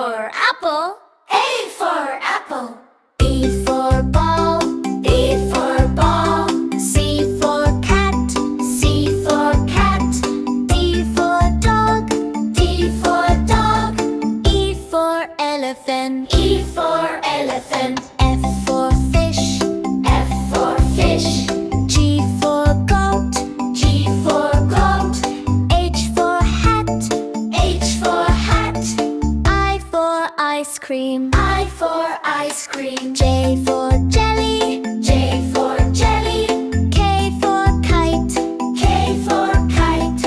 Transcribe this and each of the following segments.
for apple. A for apple. B for ball. B for ball. C for cat. C for cat. D for dog. D for dog. E for elephant. E for elephant. F for fish. F for fish. G for goat. G for goat. H for hat. H for hat. I for ice cream. I for ice cream. J for jelly. J for jelly. K for kite. K for kite.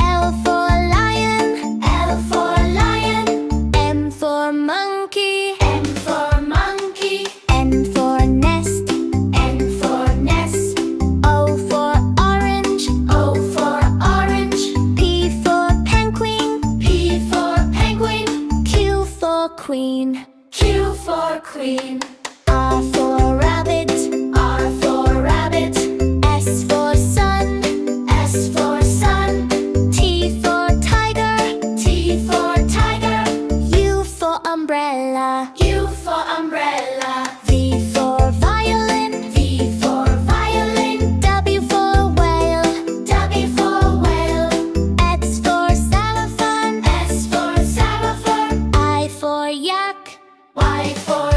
L for lion. L for lion. M for monkey. M for monkey. N for nest. N for nest. O for orange. O for orange. P for penguin. P for penguin. Q for queen. Q for queen. R for rabbit. R for rabbit. S for sun. S for sun. T for tiger. T for tiger. U for umbrella. U for umbrella. V for violin. V for violin. W for whale. W for whale. X for xylophone. S for xylophone. I for yak. Y for